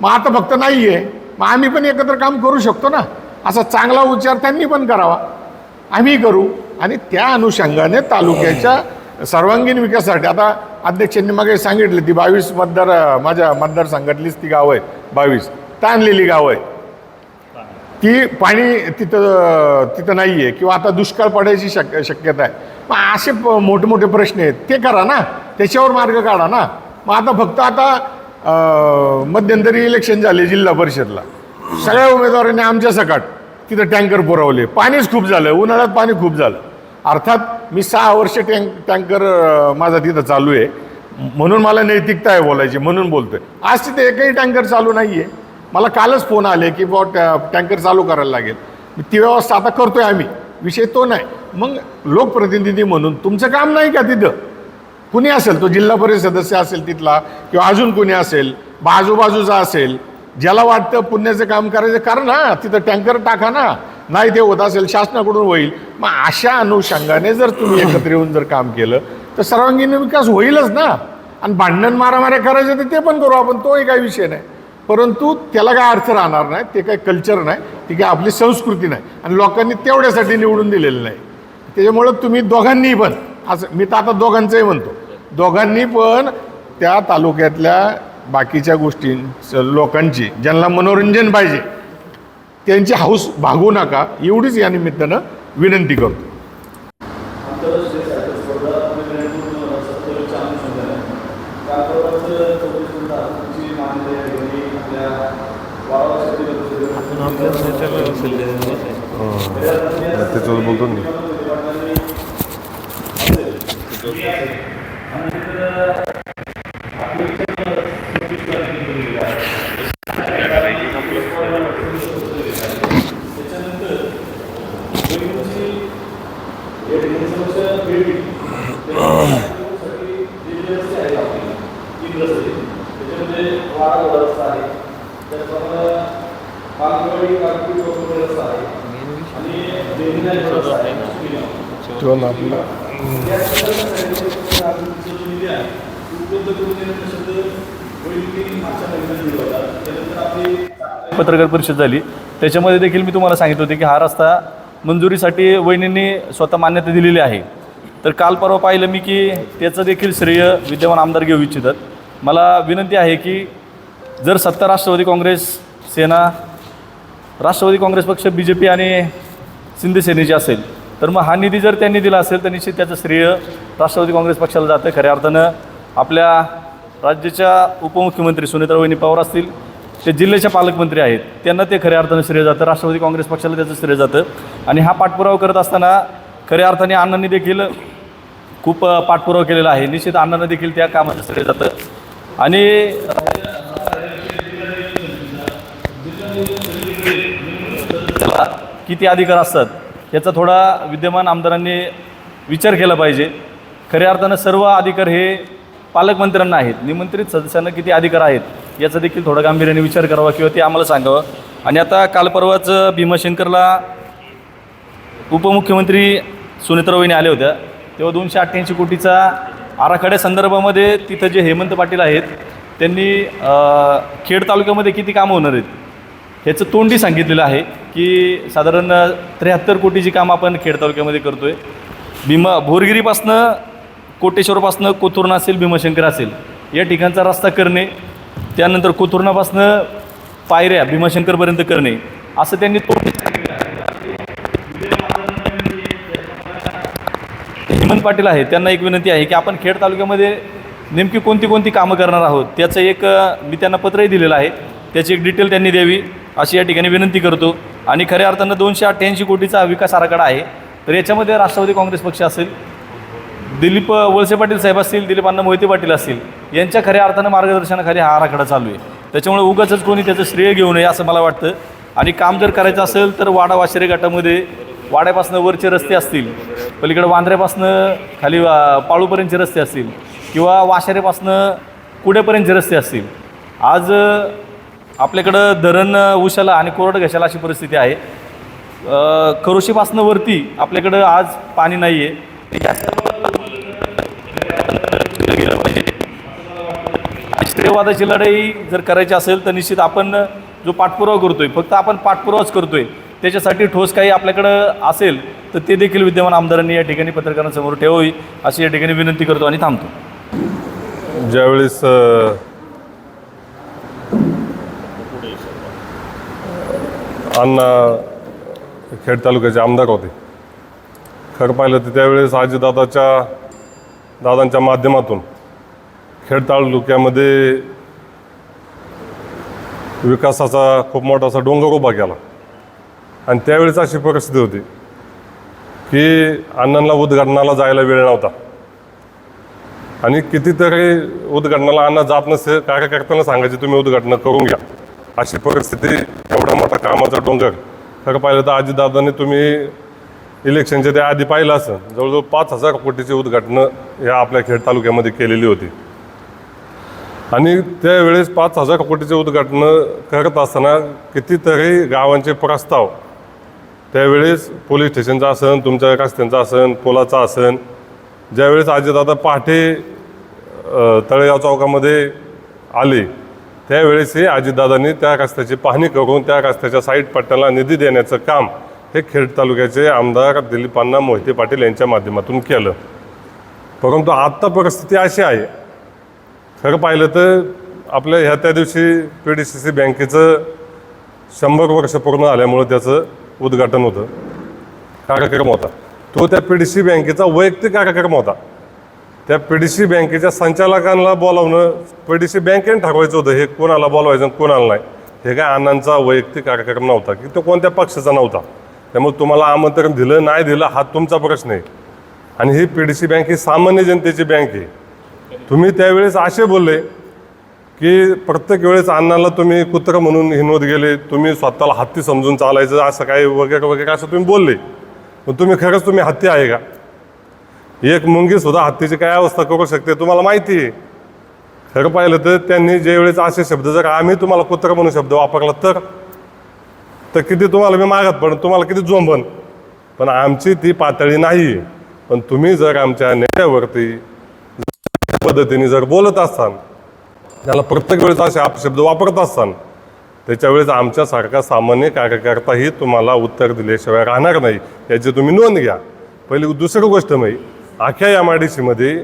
मग आता फक्त नाही आहे, मग आम्ही पण एकत्र काम करू शकतो ना. असा चांगला विचार त्यांनी पण करावा, आम्ही करू. आणि त्या अनुषंगाने तालुक्याच्या सर्वांगीण विकासासाठी आता अध्यक्षांनी मागे सांगितलं ती 22 माझ्या मतदारसंघातलीच ती गावं आहेत, 22 ताणलेली गावं आहेत. ती पाणी तिथं नाही आहे किंवा आता दुष्काळ पडायची शक्यता आहे. मग असे मोठे प्रश्न आहेत ते करा ना, त्याच्यावर मार्ग काढा ना. मग आता फक्त आता मध्यंतरी इलेक्शन झाले जिल्हा परिषदला, सगळ्या उमेदवारांनी आमच्या सकाट तिथं टँकर पुरवले. पाणीच खूप झालं, उन्हाळ्यात पाणी खूप झालं. अर्थात मी 6 वर्ष टँकर माझा तिथं चालू आहे म्हणून मला नैतिकता आहे बोलायची म्हणून बोलतोय. आज तिथे एकही टँकर चालू नाही आहे. मला कालच फोन आले की टँकर चालू करायला लागेल. ती व्यवस्था आता करतोय आम्ही, विषय तो नाही. मग लोकप्रतिनिधी म्हणून तुमचं काम नाही का तिथं कुणी असेल, तो जिल्हा परिषद सदस्य असेल तिथला किंवा अजून कुणी असेल आजूबाजूचा असेल, ज्याला वाटतं पुण्याचं काम करायचं करा ना, तिथं टँकर टाका ना. नाही ते होत असेल शासनाकडून होईल. मग अशा अनुषंगाने जर तुम्ही एकत्र येऊन जर काम केलं तर सर्वांगीण विकास होईलच ना. आणि भांडण मारामाऱ्या करायचं तर ते पण करू आपण, तोही काही विषय नाही. परंतु त्याला काय अर्थ राहणार नाही, ते काही कल्चर नाही, ती काय आपली संस्कृती नाही आणि लोकांनी तेवढ्यासाठी निवडून दिलेलं नाही. त्याच्यामुळं तुम्ही दोघांनी पण असं, मी तर आता दोघांचंही म्हणतो, दोघांनी पण त्या तालुक्यातल्या बाकीच्या गोष्टी लोकांची ज्यांना मनोरंजन पाहिजे त्यांची हौस भागवू नका, एवढीच या निमित्तानं विनंती करतो. त्याच्यावर बोलतो मी. पत्रकार परिषद झाली त्याच्यामध्ये देखील मी तुम्हाला सांगितलं होते की हा रस्ता मंजुरीसाठी वहिनींनी स्वतः मान्यता दिलेली आहे. तर काल परवा पाहिलं मी की त्याचं देखील श्रेय विद्यमान आमदार घेऊ इच्छितात. मला विनंती आहे की जर सत्ता राष्ट्रवादी काँग्रेस सेना, राष्ट्रवादी काँग्रेस पक्ष, BJP आणि शिंदे सेनेची असेल तर मग हा निधी जर त्यांनी दिला असेल तर निश्चित त्याचं श्रेय राष्ट्रवादी काँग्रेस पक्षाला जातं. खऱ्या अर्थानं आपल्या राज्याच्या उपमुख्यमंत्री सुनेत्रावहिनी पवार असतील, ते जिल्ह्याच्या पालकमंत्री आहेत, त्यांना ते खऱ्या अर्थानं श्रेय जातं. राष्ट्रवादी काँग्रेस पक्षाला त्याचं श्रेय जातं. आणि हा पाठपुरावा करत असताना खऱ्या अर्थाने अण्णांनी देखील खूप पाठपुरावा केलेला आहे. निश्चित अण्णांना देखील त्या कामाचं श्रेय जातं. आणि त्याला किती अधिकार असतात याचा थोडा विद्यमान आमदारांनी विचार केला पाहिजे. खऱ्या अर्थानं सर्व अधिकार हे पालकमंत्र्यांना आहेत. निमंत्रित सदस्यांना किती अधिकार आहेत याचा देखील थोडा गांभीर्याने विचार करावा किंवा ते आम्हाला सांगावं. आणि आता काल परवाच भीमाशंकरला उपमुख्यमंत्री सुनेत्रावहिनी आल्या होत्या तेव्हा 288 कोटीचा आराखड्यासंदर्भामध्ये तिथं जे हेमंत पाटील आहेत त्यांनी खेड तालुक्यामध्ये किती कामं होणार आहेत ह्याचं तोंडी सांगितलेलं आहे की साधारण 73 कोटीची कामं आपण खेड तालुक्यामध्ये करतो आहे. भोरगिरीपासनं, कोटेश्वरपासनं कोथुर्णा असेल, भीमाशंकर असेल या ठिकाणचा रस्ता करणे, त्यानंतर कोथुर्णापासनं पायऱ्या भीमाशंकरपर्यंत करणे, असं त्यांनी तोंडी सांगितलं आहे. हेमंत पाटील आहे त्यांना एक विनंती आहे की आपण खेड तालुक्यामध्ये नेमकी कोणती कामं करणार आहोत त्याचं एक मी त्यांना पत्रही दिलेलं आहे, त्याची एक डिटेल त्यांनी द्यावी अशी या ठिकाणी विनंती करतो. आणि खऱ्या अर्थानं 288 कोटीचा विकास आराखडा आहे. तर याच्यामध्ये राष्ट्रवादी काँग्रेस पक्ष असेल, दिलीप वळसे पाटील साहेब असतील, दिलीप अण्णा मोहिते पाटील असतील, यांच्या खऱ्या अर्थानं मार्गदर्शनाखाली हा आराखडा चालू आहे. त्याच्यामुळे उगाचच कोणी त्याचं श्रेय घेऊ नये असं मला वाटतं. आणि काम जर करायचं असेल तर वाडा वाशेरे गटामध्ये वाड्यापासून वरचे रस्ते असतील, पलीकडे वांद्र्यापासनं खाली पाळूपर्यंतचे रस्ते असतील किंवा वाशेरेपासनं कुड्यापर्यंतचे रस्ते असतील. आज आपल्याकडं धरण उशाला आणि कोरड घशाला अशी परिस्थिती आहे. खरोशीपासनं वरती आपल्याकडं आज पाणी नाही आहे. श्रेयवादाची लढाई जर करायची असेल तर निश्चित आपण जो पाठपुरावा करतोय, फक्त आपण पाठपुरावाच करतोय, त्याच्यासाठी ठोस काही आपल्याकडं असेल तर ते देखील विद्यमान आमदारांनी या ठिकाणी पत्रकारांसमोर ठेवावी अशी या ठिकाणी विनंती करतो आणि थांबतो. ज्यावेळेस अण्णा खेड तालुक्याचे आमदार होते, खरं पाहिलं तर त्यावेळेस दादांच्या माध्यमातून खेड तालुक्यामध्ये विकासाचा खूप मोठा असा डोंगर उभा केला. आणि त्यावेळेस अशी परिस्थिती होती की अण्णांना उद्घाटनाला जायला वेळ नव्हता आणि कितीतरी उद्घाटनाला अण्णा जात नसे, कार्यकर्त्यांना सांगायचे तुम्ही उद्घाटन करून घ्या, अशी परिस्थिती. एवढा मोठा कामाचा डोंगर. खरं पाहिलं तर अजितदादांनी तुम्ही इलेक्शनच्या त्या आधी पाहिलं असं जवळजवळ 5,000 कोटीची उद्घाटनं या आपल्या खेड तालुक्यामध्ये केलेली होती. आणि त्यावेळेस 5,000 कोटीचे उद्घाटनं करत असताना कितीतरी गावांचे प्रस्ताव त्यावेळेस पोलीस स्टेशनचा असन, तुमच्या रस्त्यांचा असन, पुलाचा असन, ज्यावेळेस अजितदादा पहाटे तळेगाव चौकामध्ये आले त्यावेळेसही अजितदादांनी त्या रस्त्याची पाहणी करून त्या रस्त्याच्या साईड पट्ट्याला निधी देण्याचं काम हे खेड तालुक्याचे आमदार दिलीप अण्णा मोहिते पाटील यांच्या माध्यमातून केलं. परंतु आत्ता परिस्थिती अशी आहे, खरं पाहिलं तर आपल्या त्या दिवशी PDCC बँकेचं 100 वर्ष पूर्ण झाल्यामुळं त्याचं उद्घाटन होतं, कार्यक्रम होता. तो त्या PDCC बँकेचा वैयक्तिक कार्यक्रम होता. त्या PDCC बँकेच्या संचालकांना बोलावणं PDCC बँकेने ठरवायचं होतं हे कोणाला बोलवायचं आणि कोणाला नाही. हे काय अण्णांचा वैयक्तिक कार्यक्रम नव्हता की तो कोणत्या पक्षाचा नव्हता. त्यामुळे तुम्हाला आमंत्रण दिलं नाही दिलं हा तुमचा प्रश्न आहे. आणि ही PDC बँक ही सामान्य जनतेची बँक आहे. तुम्ही त्यावेळेस असे बोलले की प्रत्येक वेळेस अण्णाला तुम्ही कुत्र म्हणून हिनवत गेले, तुम्ही स्वतःला हत्ती समजून चालायचं असं काही वगैरे वगैरे असं तुम्ही बोलले. पण तुम्ही हत्ती आहे का? एक मुंगीसुद्धा हत्तीची काय अवस्था करू शकते तुम्हाला माहिती आहे. खरं पाहिलं तर त्यांनी ज्यावेळेस असे शब्द जर आम्ही तुम्हाला कुत्र म्हणून शब्द वापरला तर किती तुम्हाला मी मागत पडन, तुम्हाला किती जोंबन. पण आमची ती पातळी नाही. पण तुम्ही जर आमच्या नेत्यावरती पद्धतीने जर बोलत असाल, त्याला प्रत्येक वेळेस असे अपशब्द वापरत असताना, त्याच्या वेळेस आमच्यासारखा सामान्य कार्यकर्ताही तुम्हाला उत्तर दिल्याशिवाय राहणार नाही, याची तुम्ही नोंद घ्या. पहिली दुसरी गोष्ट म्हणजे अख्ख्या MIDCमध्ये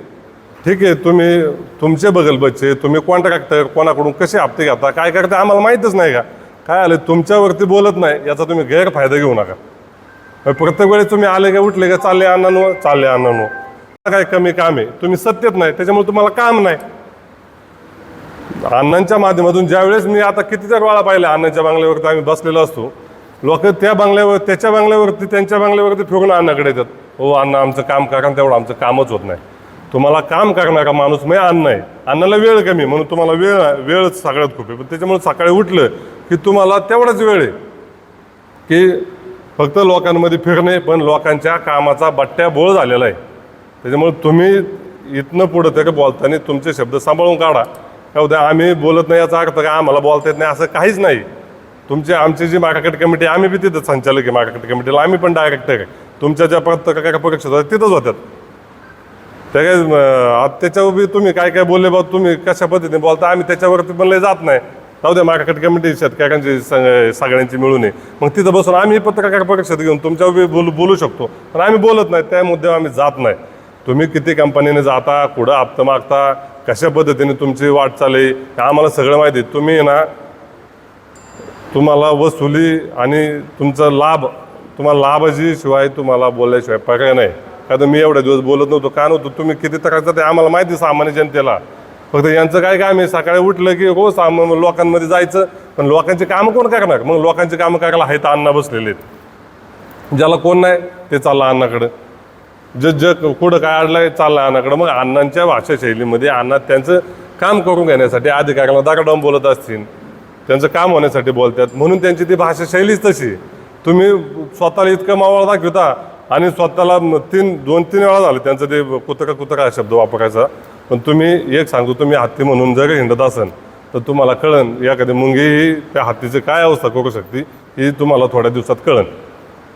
ठीक आहे, तुम्ही तुमचे बगलबच्चे, तुम्ही कॉन्ट्रॅक्टर कोणाकडून कसे हप्ते घेता, काय करता आम्हाला माहीतच नाही का? काय आलं तुमच्यावरती बोलत नाही याचा तुम्ही गैरफायदा घेऊ नका. प्रत्येक वेळेस तुम्ही आले का उठले का चालले अण्णांनो काय कमी काम आहे, तुम्ही सत्तेत नाही त्याच्यामुळे तुम्हाला काम नाही. अण्णांच्या माध्यमातून ज्यावेळेस मी आता कितीतरी वेळा पाहिलं अण्णांच्या बंगल्यावरती आम्ही बसलेलो असतो, लोक त्याच्या बंगल्यावरती त्यांच्या बंगल्यावरती फिरून अण्णाकडे येतात. हो अण्णा आमचं काम करा, तेवढं आमचं कामच होत नाही. तुम्हाला काम करणारा माणूस मी अण्णा आहे. अण्णाला वेळ कमी म्हणून तुम्हाला वेळ सगळ्यात खूप आहे. पण त्याच्यामुळे सकाळी उठलं की तुम्हाला तेवढाच वेळ आहे की फक्त लोकांमध्ये फिरणे, पण लोकांच्या कामाचा बट्ट्या बोळ झालेला आहे. त्याच्यामुळे तुम्ही इथनं पुढं तरी बोलताना तुमचे शब्द सांभाळून काढा. काय होतं आम्ही बोलत नाही याचा अर्थ काय आम्हाला बोलता येत नाही असं काहीच नाही. आमची जी मार्केट कमिटी आम्ही बी तिथं संचालक आहे मार्केट कमिटीला, आम्ही पण डायरेक्टर आहे. तुमच्या ज्या पत्रकार परीक्षा होत्या तिथंच होत्यात. त्या काय त्याच्यावर बी तुम्ही काय काय बोलले बा, तुम्ही कशा पद्धतीने बोलता आम्ही त्याच्यावरती बनले जात नाही. जाऊ द्या मार्केट कमिटी शेतकऱ्यांची सगळ्यांची मिळून आहे, मग तिथं बसून आम्ही पत्रकार परीक्षेत घेऊन तुमच्यावर बी बोलू शकतो. पण आम्ही बोलत नाही, त्या मुद्द्यावर आम्ही जात नाही. तुम्ही किती कंपनीने जाता, कुठं हप्ता मागता, कशा पद्धतीने तुमची वाटचाल आहे आम्हाला सगळं माहिती आहे. तुम्ही ना तुम्हाला वसुली आणि तुमचा तुम्हाला लाभाची शिवाय तुम्हाला बोलल्याशिवाय पर्याय नाही. का तर मी एवढ्या दिवस बोलत नव्हतो का नव्हतो, तुम्ही किती त्रास ते आम्हाला माहिती सामान्य जनतेला. फक्त यांचं काय काम आहे, सकाळी उठलं की रोज लोकांमध्ये जायचं, पण लोकांची कामं कोण करणार? मग लोकांची कामं करायला आहेत अण्णा बसलेले आहेत. ज्याला कोण नाही ते चाललं अण्णाकडं, जग कुठं काय अडलंय चाललं अण्णाकडं. मग अण्णांच्या भाषाशैलीमध्ये अण्णा त्यांचं काम करून घेण्यासाठी अधिकाऱ्याला दाखवून बोलत असतील, त्यांचं काम होण्यासाठी बोलतात म्हणून त्यांची ती भाषाशैलीच तशी. तुम्ही स्वतःला इतकं मावळ दाखवता आणि स्वतःला 2-3 वेळा झालं त्यांचं ते कुत्रा हा शब्द वापरायचा. पण तुम्ही एक सांगतो, तुम्ही हत्ती म्हणून जर हिंडत असाल तर तुम्हाला कळन एखादी मुंगी ही त्या हत्तीची काय अवस्था करू शकते ही तुम्हाला थोड्या दिवसात कळन.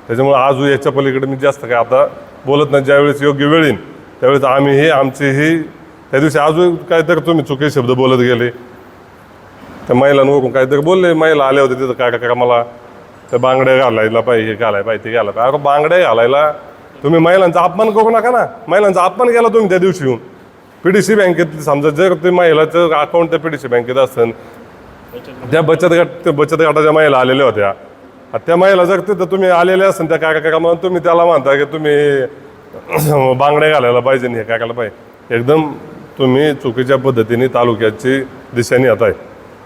त्याच्यामुळे आज याच्या पलीकडे मी जास्त काय आता बोलत नाही. ज्यावेळेस योग्य वेळ येईल त्यावेळेस आमची त्या दिवशी अजून काहीतरी तुम्ही चुकीचे शब्द बोलत गेले, त्या महिलांवरून काहीतरी बोलले. महिला आल्या होत्या तिथं काय करा मला त्या बांगड्या घालायला पाहिजे, हे घालायला पाहिजे, ते घालायला पाहिजे. अरे बांगड्या घालायला तुम्ही महिलांचा अपमान करू नका ना. महिलांचा अपमान केला तुम्ही त्या दिवशी येऊन. PDC बँकेत समजा जर ते महिलाचं अकाउंट त्या PDC बँकेत असेल, त्या बचत गटाच्या महिला आलेल्या होत्या, त्या महिला जर तिथं तुम्ही आलेल्या असेल त्या कार्यक्रमात, तुम्ही त्याला म्हणता की तुम्ही बांगड्या घालायला पाहिजे आणि हे करायला पाहिजे. एकदम तुम्ही चुकीच्या पद्धतीने तालुक्याची दिशेने येत आहे.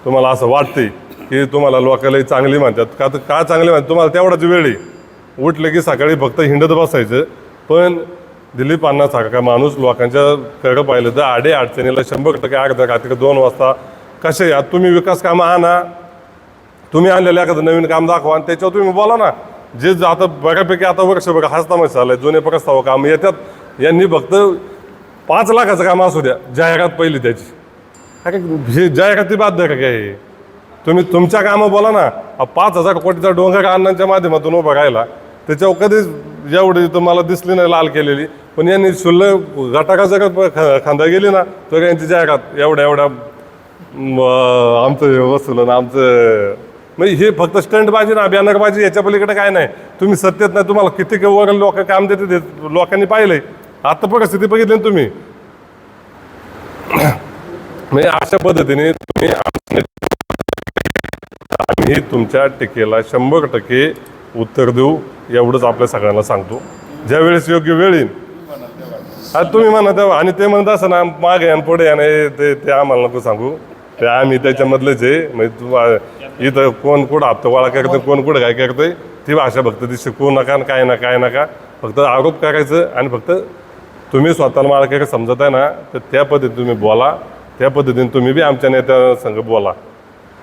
तुम्हाला असं वाटते की तुम्हाला लोकांनाही चांगली म्हणतात का चांगली म्हणतात? तुम्हाला तेवढाच वेळ आहे. उठले की सकाळी फक्त हिंडत बसायचं. पण दिलीप अण्णासारखा माणूस लोकांच्या कडं पाहिलं तर अडचणीला 100% अर्ध्या रात्री 2 वाजता कसे या तुम्ही विकास कामं आणा, तुम्ही आणलेलं एखादं नवीन काम दाखवा आणि त्याच्यावर तुम्ही बोला ना. जे आता बऱ्यापैकी आता वर्षभर हस्तामत झालं, जुने प्रस्ताव कामं येतात. यांनी फक्त 5 लाखाचं काम असू द्या, जाहिरात पहिली त्याची. हे जाहिराती बाध्य का काय? तुम्ही तुमच्या कामं बोला ना. 5,000 कोटीचा डोंगर अण्णांच्या माध्यमातून उभा राहिला, त्याच्यावर कधीच एवढी तुम्हाला दिसली नाही लाल केलेली. पण यांनी शुल्लक गटाका जगात खांदा गेली ना तर यांची जाहिरात एवढ्या आमचं वसूल आमचं म्हणजे हे फक्त स्टंटबाजी ना बॅनरबाजी, याच्या पलीकडे काय नाही. तुम्ही सत्तेत नाही, तुम्हाला किती वर लोक काम देते लोकांनी पाहिलंय. आता परिस्थिती बघितली ना तुम्ही. म्हणजे अशा पद्धतीने आम्ही तुमच्या टीकेला 100% उत्तर देऊ, एवढंच आपल्या सगळ्यांना सांगतो. ज्यावेळेस योग्य वेळ येईल आता तुम्ही म्हणा तेव्हा. आणि ते म्हणत असं ना मागे आणि पुढे आणि ते आम्हाला नको सांगू, ते आम्ही त्याच्यामधलेच आहे. म्हणजे इथं कोण कुठं हप्ता गोळा करतं, कोण कुठं काय करतंय ती भाषा फक्त ती शिकवू नका, काय नका. फक्त आरोप करायचं आणि फक्त तुम्ही स्वतःला मालकाकडे समजत आहे ना, तर त्या पद्धतीने तुम्ही बोला, त्या पद्धतीने तुम्ही बी आमच्या नेत्या संघ बोला.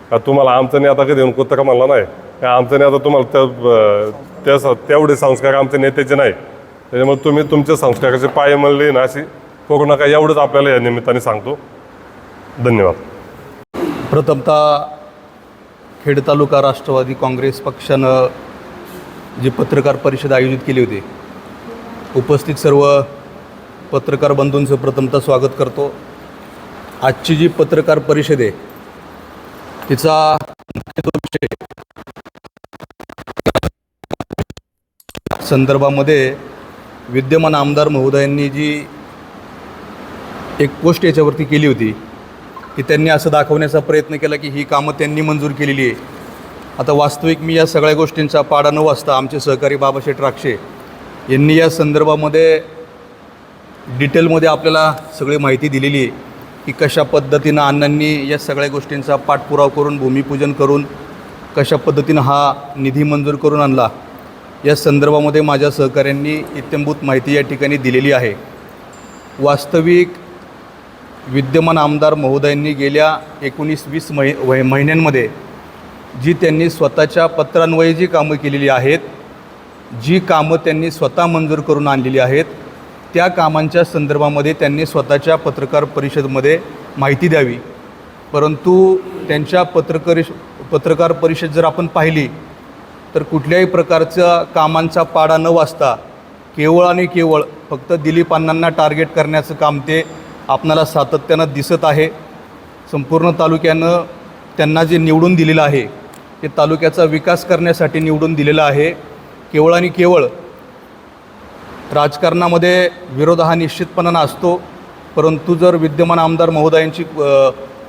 का तुम्हाला आमचा नेता कधी येऊन कुत्रा म्हणला नाही, का आमचा नेता तुम्हाला तेवढे संस्कार आमच्या नेत्याचे नाही. त्याच्यामुळे तुम्ही तुमच्या संस्काराचे पाय म्हणले ना अशी करू नका, एवढंच आपल्याला या निमित्ताने सांगतो. धन्यवाद. प्रथमतः खेड तालुका राष्ट्रवादी काँग्रेस पक्षानं जी पत्रकार परिषद आयोजित केली होती, उपस्थित सर्व पत्रकार बंधूंचं प्रथमतः स्वागत करतो. आजची जी पत्रकार परिषद आहे तिचा संदर्भामध्ये विद्यमान आमदार महोदयांनी जी एक पोस्ट याच्यावरती केली होती की त्यांनी असं दाखवण्याचा प्रयत्न केला की ही कामं त्यांनी मंजूर केलेली आहे. आता वास्तविक मी या सगळ्या गोष्टींचा पाडा न वाचता आमचे सहकारी बाबाशेठ राक्षे यांनी या संदर्भामध्ये डिटेलमध्ये आपल्याला सगळी माहिती दिलेली आहे की कशा पद्धतीनं अण्णांनी या सगळ्या गोष्टींचा पाठपुरावा करून भूमिपूजन करून कशा पद्धतीनं हा निधी मंजूर करून आणला. या संदर्भामध्ये माझ्या सहकाऱ्यांनी इत्थंभूत माहिती या ठिकाणी दिलेली आहे. वास्तविक विद्यमान आमदार महोदयांनी गेल्या 19-20 महिन्यांमध्ये जी त्यांनी स्वतःच्या पत्रान्वये जी कामं केलेली आहेत, जी कामं त्यांनी स्वतः मंजूर करून आणलेली आहेत, त्या कामांच्या संदर्भामध्ये त्यांनी स्वतःच्या पत्रकार परिषदेमध्ये माहिती द्यावी. परंतु त्यांच्या पत्रकार परिषद जर आपण पाहिली तर कुठल्याही प्रकारच्या कामांचा पाडा न वाचता केवळ आणि केवळ फक्त दिलीप अण्णांना टार्गेट करण्याचं काम ते आपणाला सातत्यानं दिसत आहे. संपूर्ण तालुक्यानं त्यांना जे निवडून दिलेलं आहे ते तालुक्याचा विकास करण्यासाठी निवडून दिलेलं आहे. केवळ आणि केवळ राजकारणामध्ये विरोध हा निश्चितपणानं असतो, परंतु जर विद्यमान आमदार महोदयांची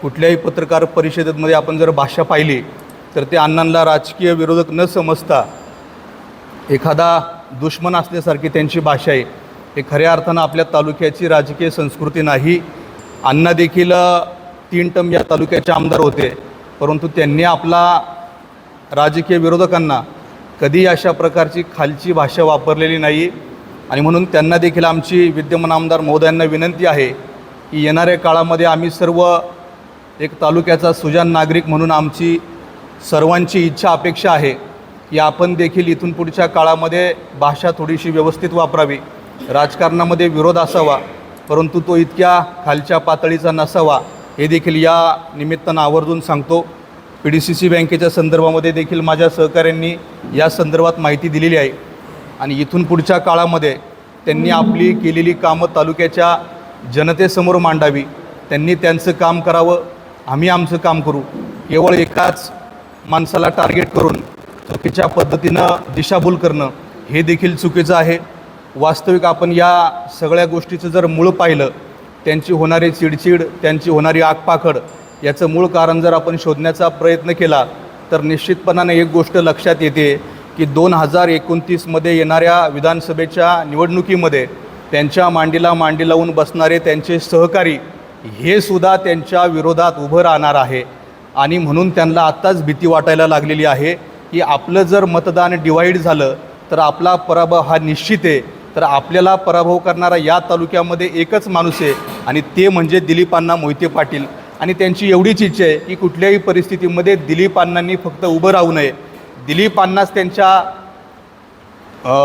कुठल्याही पत्रकार परिषदेमध्ये आपण जर भाषा पाहिली तर ते अण्णांना राजकीय विरोधक न समजता एखादा दुश्मन असल्यासारखी त्यांची भाषा आहे. हे खऱ्या अर्थानं आपल्या तालुक्याची राजकीय संस्कृती नाही. अण्णा देखील 3 टर्म या तालुक्याचे आमदार होते, परंतु त्यांनी आपला राजकीय विरोधकांना कधी अशा प्रकारची खालची भाषा वापरलेली नाही. आणि म्हणून त्यांना देखील आमची विद्यमान आमदार महोदयांना विनंती आहे की येणाऱ्या काळामध्ये आम्ही सर्व एक तालुक्याचा सुजाण नागरिक म्हणून आमची सर्वांची इच्छा अपेक्षा आहे की आपण देखील इथून पुढच्या काळामध्ये भाषा थोडीशी व्यवस्थित वापरावी. राजकारणामध्ये विरोध असावा, परंतु तो इतक्या खालच्या पातळीचा नसावा, हे देखील या निमित्तानं आवर्जून सांगतो. PDCC बँकेच्या संदर्भामध्ये देखील माझ्या सहकाऱ्यांनी या संदर्भात माहिती दिलेली आहे आणि इथून पुढच्या काळामध्ये त्यांनी आपली केलेली कामं तालुक्याच्या जनतेसमोर मांडावी. त्यांनी त्यांचं काम करावं, आम्ही आमचं काम करू. केवळ एकाच माणसाला टार्गेट करून चुकीच्या पद्धतीनं दिशाभूल करणं हे देखील चुकीचं आहे. वास्तविक आपण या सगळ्या गोष्टीचं जर मूळ पाहिलं, त्यांची होणारी चिडचिड, त्यांची होणारी आगपाखड, याचं मूळ कारण जर आपण शोधण्याचा प्रयत्न केला तर निश्चितपणाने एक गोष्ट लक्षात येते की 2029मध्ये येणाऱ्या विधानसभेच्या निवडणुकीमध्ये त्यांच्या मांडीला मांडी लावून बसणारे त्यांचे सहकारी हे सुद्धा त्यांच्या विरोधात उभं राहणार आहे. आणि म्हणून त्यांना आत्ताच भीती वाटायला लागलेली आहे की आपलं जर मतदान डिवाईड झालं तर आपला पराभव हा निश्चित आहे. तर आपल्याला पराभव करणारा या तालुक्यामध्ये एकच माणूस आहे आणि ते म्हणजे दिलीप अण्णा मोहिते पाटील. आणि त्यांची एवढीच इच्छा आहे की कुठल्याही परिस्थितीमध्ये दिलीप अण्णांनी फक्त उभं राहू नये, दिलीप अण्णाच त्यांच्या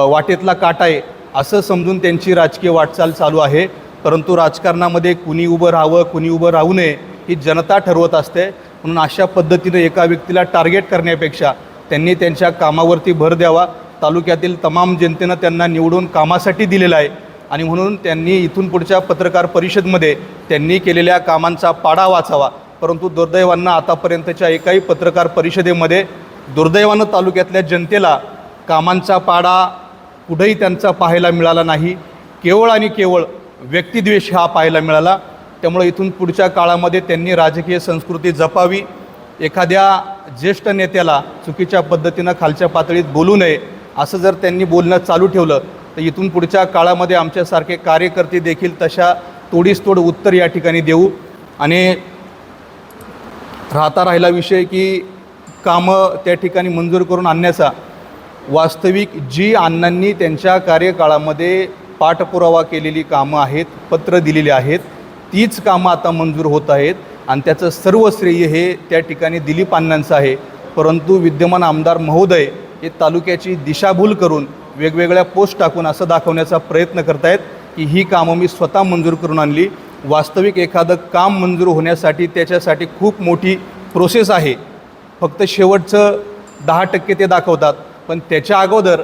वाटेतला काटा आहे असं समजून त्यांची राजकीय वाटचाल चालू आहे. परंतु राजकारणामध्ये कुणी उभं राहावं, कुणी उभं राहू नये ही जनता ठरवत असते. म्हणून अशा पद्धतीनं एका व्यक्तीला टार्गेट करण्यापेक्षा त्यांनी त्यांच्या कामावरती भर द्यावा. तालुक्यातील तमाम जनतेनं त्यांना निवडून कामासाठी दिलेलं आहे आणि म्हणून त्यांनी इथून पुढच्या पत्रकार परिषदेमध्ये त्यांनी केलेल्या कामांचा पाढा वाचावा. परंतु दुर्दैवानं आतापर्यंतच्या एकाही पत्रकार परिषदेमध्ये दुर्दैवानं तालुक्यातल्या जनतेला कामांचा पाढा कुठेही त्यांचा पाहायला मिळाला नाही. केवळ आणि केवळ व्यक्तिद्वेष हा पाहायला मिळाला. त्यामुळे इथून पुढच्या काळामध्ये त्यांनी राजकीय संस्कृती जपावी. एखाद्या ज्येष्ठ नेत्याला चुकीच्या पद्धतीनं खालच्या पातळीत बोलू नये असं जर त्यांनी बोलणं चालू ठेवलं तर इथून पुढच्या काळामध्ये आमच्यासारखे कार्यकर्ते देखील तशा तोडीस तोड उत्तर या ठिकाणी देऊ. आणि राहिला विषय की कामं त्या ठिकाणी मंजूर करून आणण्याचा, वास्तविक जी अण्णांनी त्यांच्या कार्यकाळामध्ये पाठपुरावा केलेली कामं आहेत, पत्र दिलेली आहेत, तीच कामं आता मंजूर होत आहेत आणि त्याचं सर्व श्रेय हे त्या ठिकाणी दिलीप अण्णांचं आहे. परंतु विद्यमान आमदार महोदय हे तालुक्याची दिशाभूल करून वेगवेगळ्या पोस्ट टाकून असं दाखवण्याचा प्रयत्न करतायत की ही कामं मी स्वतः मंजूर करून आणली. वास्तविक एखादं काम मंजूर होण्यासाठी त्याच्यासाठी खूप मोठी प्रोसेस आहे. फक्त शेवटचं 10% ते दाखवतात, पण त्याच्या अगोदर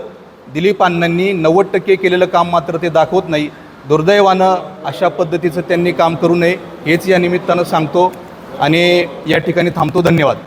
दिलीप अण्णांनी 90% केलेलं काम मात्र ते दाखवत नाही. दुर्दैवानं अशा पद्धतीचं त्यांनी काम करू नये हेच या निमित्तानं सांगतो आणि या ठिकाणी थांबतो. धन्यवाद.